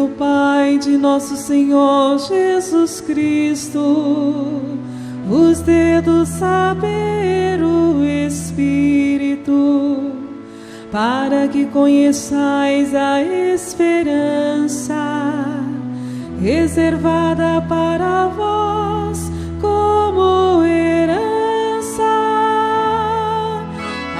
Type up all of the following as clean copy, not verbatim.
o Pai de nosso Senhor Jesus Cristo vos dê do saber o Espírito, para que conheçais a esperança reservada para vós como herança.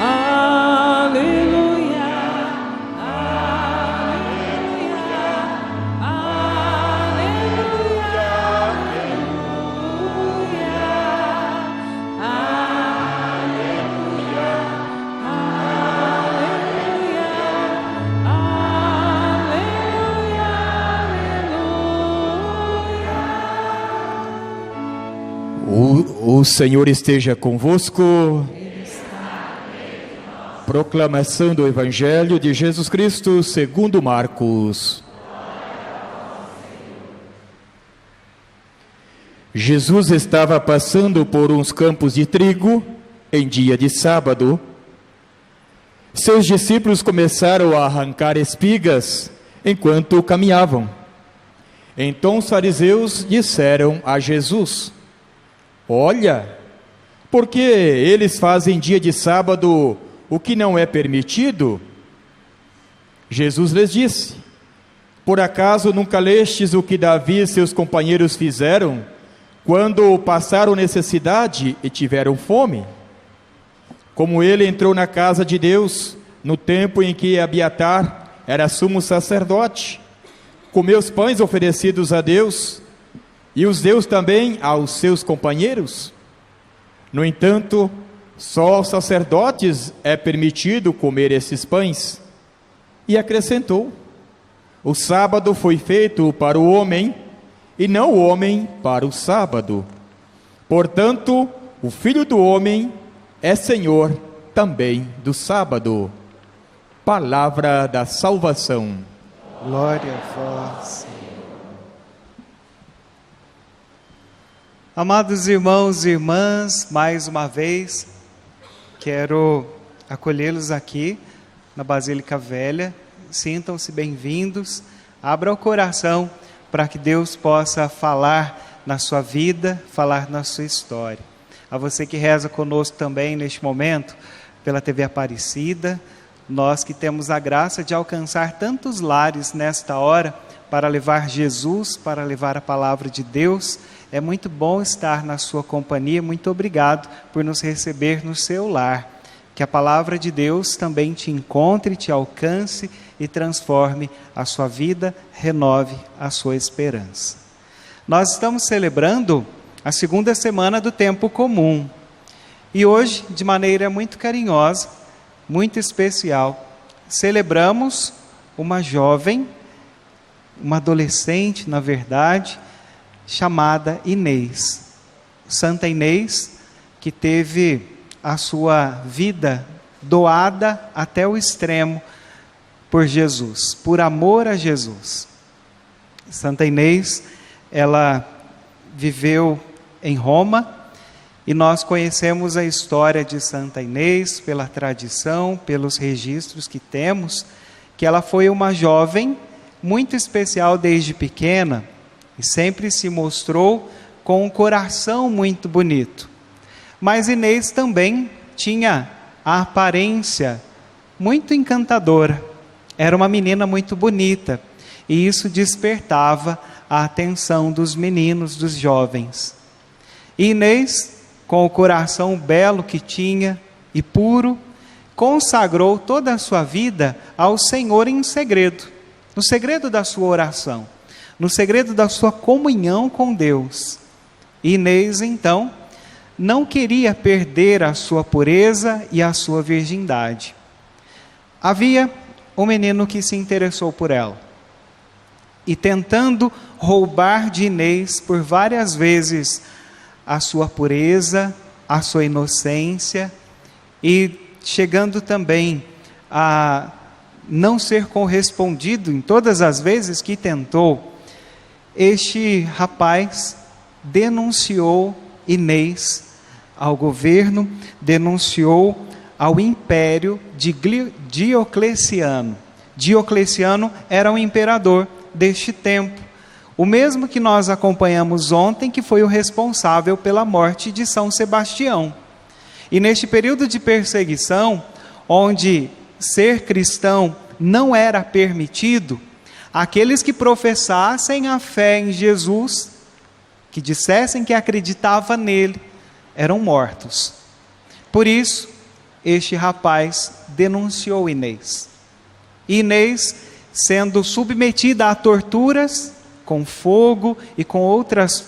Aleluia, aleluia, aleluia, aleluia, aleluia, O Senhor esteja convosco. Proclamação do Evangelho de Jesus Cristo segundo Marcos. Jesus estava passando por uns campos de trigo em dia de sábado. Seus discípulos começaram a arrancar espigas enquanto caminhavam. Então os fariseus disseram a Jesus: olha, porque eles fazem dia de sábado o que não é permitido? Jesus lhes disse: por acaso nunca lestes o que Davi e seus companheiros fizeram quando passaram necessidade e tiveram fome? Como ele entrou na casa de Deus no tempo em que Abiatar era sumo sacerdote, comeu os pães oferecidos a Deus e os deu também aos seus companheiros. No entanto, só aos sacerdotes é permitido comer esses pães. E acrescentou: o sábado foi feito para o homem, e não o homem para o sábado. Portanto, o Filho do Homem é Senhor também do sábado. Palavra da salvação. Glória a vós, Senhor. Amados irmãos e irmãs, mais uma vez, quero acolhê-los aqui na Basílica Velha. Sintam-se bem-vindos. Abra o coração para que Deus possa falar na sua vida, falar na sua história. A você que reza conosco também neste momento, pela TV Aparecida, nós que temos a graça de alcançar tantos lares nesta hora, para levar Jesus, para levar a palavra de Deus. É muito bom estar na sua companhia. Muito obrigado por nos receber no seu lar. Que a palavra de Deus também te encontre, te alcance e transforme a sua vida, renove a sua esperança. Nós estamos celebrando a segunda semana do tempo comum. E hoje, de maneira muito carinhosa, muito especial, celebramos uma jovem, uma adolescente, na verdade, chamada Inês. Santa Inês, que teve a sua vida doada até o extremo por Jesus, por amor a Jesus. Santa Inês, ela viveu em Roma, e nós conhecemos a história de Santa Inês pela tradição, pelos registros que temos, que ela foi uma jovem muito especial desde pequena, e sempre se mostrou com um coração muito bonito. Mas Inês também tinha a aparência muito encantadora. Era uma menina muito bonita, e isso despertava a atenção dos meninos, dos jovens. E Inês, com o coração belo que tinha e puro, consagrou toda a sua vida ao Senhor em segredo, no segredo da sua oração, no segredo da sua comunhão com Deus. E Inês, então, não queria perder a sua pureza e a sua virgindade. Havia um menino que se interessou por ela, e tentando roubar de Inês por várias vezes a sua pureza, a sua inocência, e chegando também a não ser correspondido em todas as vezes que tentou, este rapaz denunciou Inês ao governo, denunciou ao império de Diocleciano. Diocleciano era um imperador deste tempo, o mesmo que nós acompanhamos ontem, que foi o responsável pela morte de São Sebastião. E neste período de perseguição, onde ser cristão não era permitido, aqueles que professassem a fé em Jesus, que dissessem que acreditava nele, eram mortos. Por isso, este rapaz denunciou Inês. Inês, sendo submetida a torturas, com fogo e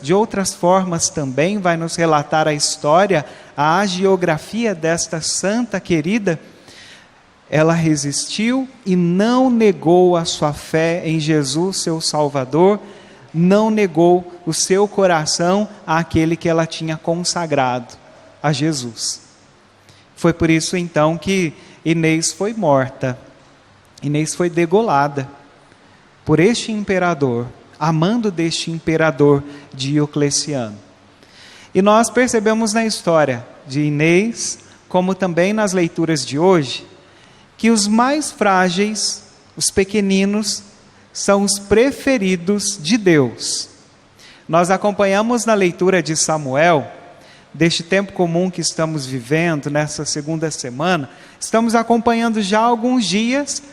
de outras formas também, vai nos relatar a história, a hagiografia desta santa querida, ela resistiu e não negou a sua fé em Jesus, seu Salvador, não negou o seu coração àquele que ela tinha consagrado, a Jesus. Foi por isso então que Inês foi morta, Inês foi degolada por este imperador, amando deste imperador Diocleciano. E nós percebemos na história de Inês, como também nas leituras de hoje, que os mais frágeis, os pequeninos, são os preferidos de Deus. Nós acompanhamos na leitura de Samuel, deste tempo comum que estamos vivendo, nessa segunda semana, estamos acompanhando já há alguns dias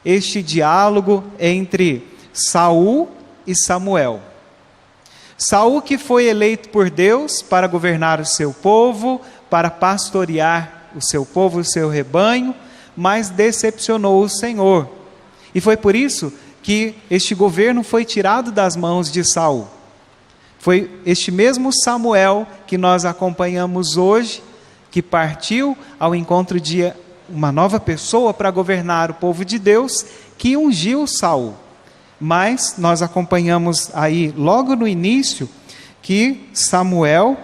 este diálogo entre Saul e Samuel. Saul, que foi eleito por Deus para governar o seu povo, para pastorear o seu povo, o seu rebanho, mas decepcionou o Senhor. E foi por isso que este governo foi tirado das mãos de Saul. Foi este mesmo Samuel que nós acompanhamos hoje, que partiu ao encontro de uma nova pessoa para governar o povo de Deus, que ungiu Saul. Mas nós acompanhamos aí logo no início que Samuel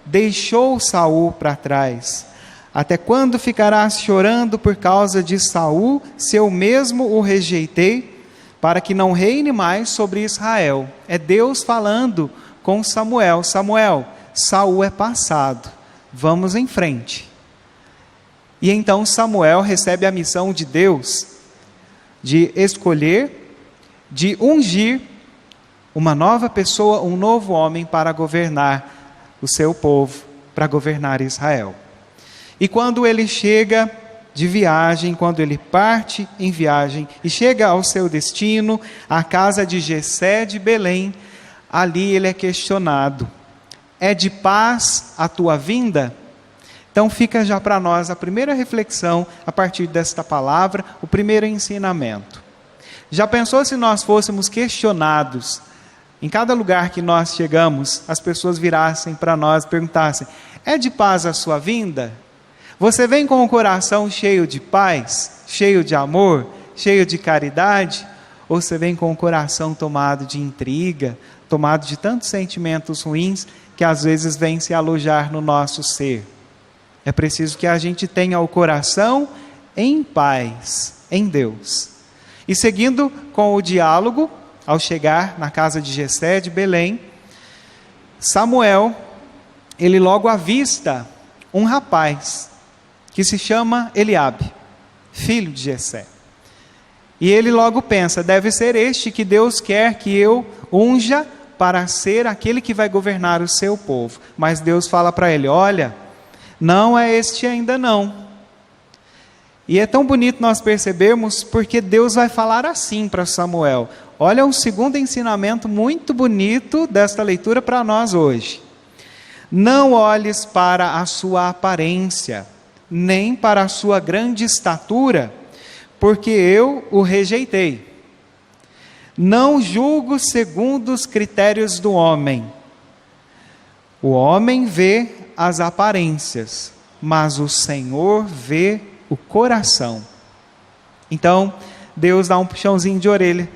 deixou Saul para trás. Até quando ficarás chorando por causa de Saul, se eu mesmo o rejeitei, para que não reine mais sobre Israel? É Deus falando com Samuel: Samuel, Saul é passado, vamos em frente. E então Samuel recebe a missão de Deus de escolher, de ungir uma nova pessoa, um novo homem para governar o seu povo, para governar Israel. E quando ele chega de viagem, quando ele parte em viagem e chega ao seu destino, à casa de Jessé de Belém, ali ele é questionado: é de paz a tua vinda? Então fica já para nós a primeira reflexão a partir desta palavra, o primeiro ensinamento. Já pensou se nós fôssemos questionados, em cada lugar que nós chegamos, as pessoas virassem para nós e perguntassem: é de paz a sua vinda? Você vem com o coração cheio de paz, cheio de amor, cheio de caridade? Ou você vem com o coração tomado de intriga, tomado de tantos sentimentos ruins que às vezes vêm se alojar no nosso ser? É preciso que a gente tenha o coração em paz, em Deus. E seguindo com o diálogo, ao chegar na casa de Jessé de Belém, Samuel, ele logo avista um rapaz que se chama Eliabe, filho de Jessé. E ele logo pensa: deve ser este que Deus quer que eu unja para ser aquele que vai governar o seu povo. Mas Deus fala para ele: olha, não é este ainda não. E é tão bonito nós percebermos, porque Deus vai falar assim para Samuel. Olha um segundo ensinamento muito bonito desta leitura para nós hoje. Não olhes para a sua aparência, nem para a sua grande estatura, porque eu o rejeitei. Não julgo segundo os critérios do homem. O homem vê as aparências, mas o Senhor vê o coração. Então, Deus dá um puxãozinho de orelha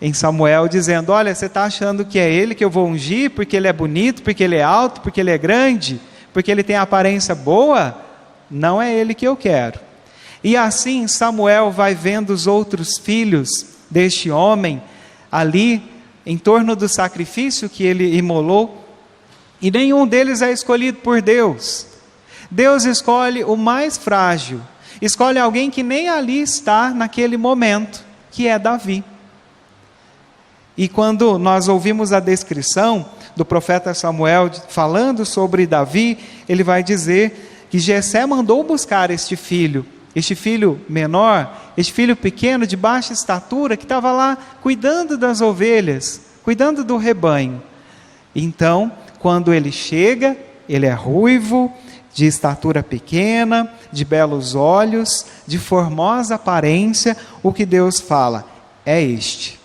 em Samuel, dizendo: olha, você está achando que é ele que eu vou ungir, porque ele é bonito, porque ele é alto, porque ele é grande, porque ele tem a aparência boa? Não é ele que eu quero. E assim Samuel vai vendo os outros filhos deste homem ali, em torno do sacrifício que ele imolou, e nenhum deles é escolhido por Deus. Deus escolhe o mais frágil, escolhe alguém que nem ali está naquele momento, que é Davi. E quando nós ouvimos a descrição do profeta Samuel falando sobre Davi, ele vai dizer que Jessé mandou buscar este filho menor, este filho pequeno, de baixa estatura, que estava lá cuidando das ovelhas, cuidando do rebanho. Então, quando ele chega, ele é ruivo, de estatura pequena, de belos olhos, de formosa aparência. O que Deus fala é este.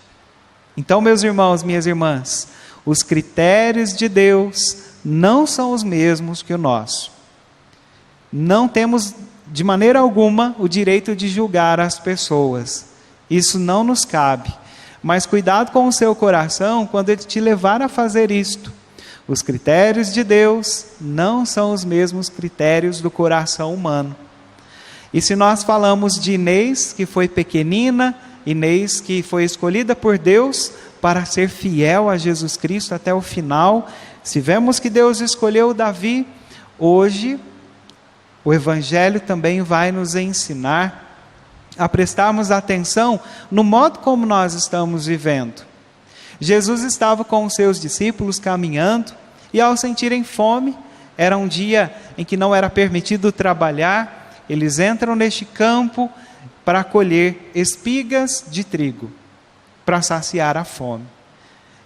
Então, meus irmãos, minhas irmãs, os critérios de Deus não são os mesmos que o nosso. Não temos de maneira alguma o direito de julgar as pessoas. Isso não nos cabe. Mas cuidado com o seu coração quando ele te levar a fazer isto. Os critérios de Deus não são os mesmos critérios do coração humano. E se nós falamos de Inês, que foi pequenina, Inês que foi escolhida por Deus para ser fiel a Jesus Cristo até o final, se vemos que Deus escolheu Davi, hoje o Evangelho também vai nos ensinar a prestarmos atenção no modo como nós estamos vivendo. Jesus estava com os seus discípulos caminhando, e ao sentirem fome, era um dia em que não era permitido trabalhar, eles entram neste campo para colher espigas de trigo, para saciar a fome.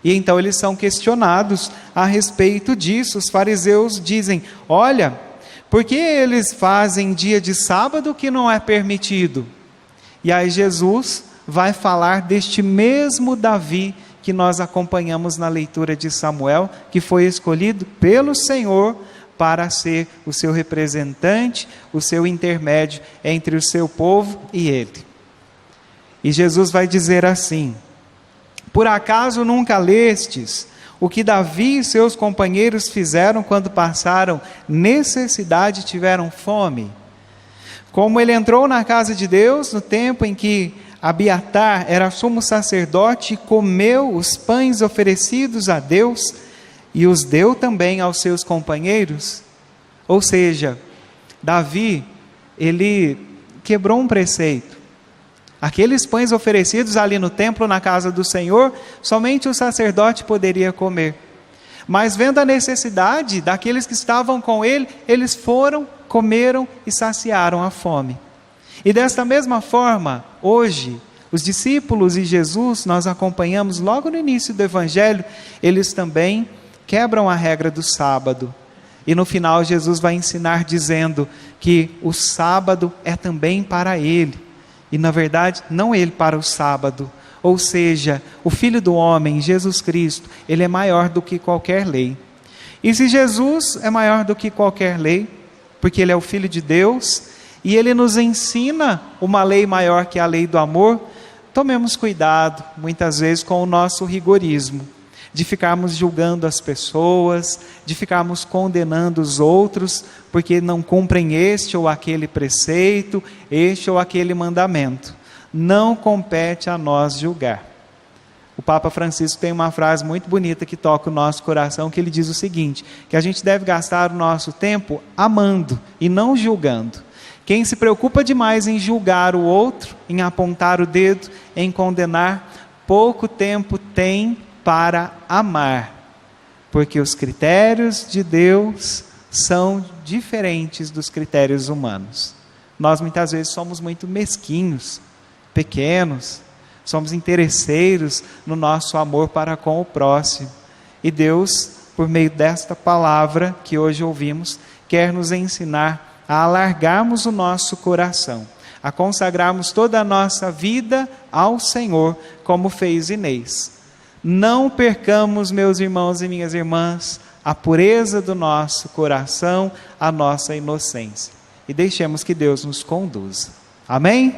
E então eles são questionados a respeito disso. Os fariseus dizem: olha, por que eles fazem dia de sábado que não é permitido? E aí Jesus vai falar deste mesmo Davi que nós acompanhamos na leitura de Samuel, que foi escolhido pelo Senhor para ser o seu representante, o seu intermédio entre o seu povo e ele. E Jesus vai dizer assim: por acaso nunca lestes o que Davi e seus companheiros fizeram quando passaram necessidade e tiveram fome? Como ele entrou na casa de Deus no tempo em que Abiatar era sumo sacerdote e comeu os pães oferecidos a Deus e os deu também aos seus companheiros. Ou seja, Davi, ele quebrou um preceito. Aqueles pães oferecidos ali no templo, na casa do Senhor, somente o sacerdote poderia comer. Mas vendo a necessidade daqueles que estavam com ele, eles foram, comeram e saciaram a fome. E desta mesma forma, hoje, os discípulos e Jesus, nós acompanhamos logo no início do Evangelho, eles também quebram a regra do sábado. E no final Jesus vai ensinar dizendo que o sábado é também para ele. E na verdade, não ele para o sábado. Ou seja, o Filho do Homem, Jesus Cristo, ele é maior do que qualquer lei. E se Jesus é maior do que qualquer lei, porque ele é o Filho de Deus, e ele nos ensina uma lei maior que a lei do amor, tomemos cuidado, muitas vezes, com o nosso rigorismo, de ficarmos julgando as pessoas, de ficarmos condenando os outros, porque não cumprem este ou aquele preceito, este ou aquele mandamento. Não compete a nós julgar. O Papa Francisco tem uma frase muito bonita que toca o nosso coração, que ele diz o seguinte, que a gente deve gastar o nosso tempo amando e não julgando. Quem se preocupa demais em julgar o outro, em apontar o dedo, em condenar, pouco tempo tem para amar, porque os critérios de Deus são diferentes dos critérios humanos. Nós muitas vezes somos muito mesquinhos, pequenos, somos interesseiros no nosso amor para com o próximo. E Deus, por meio desta palavra que hoje ouvimos, quer nos ensinar a alargarmos o nosso coração, a consagrarmos toda a nossa vida ao Senhor, como fez Inês. Não percamos, meus irmãos e minhas irmãs, a pureza do nosso coração, a nossa inocência. E deixemos que Deus nos conduza. Amém?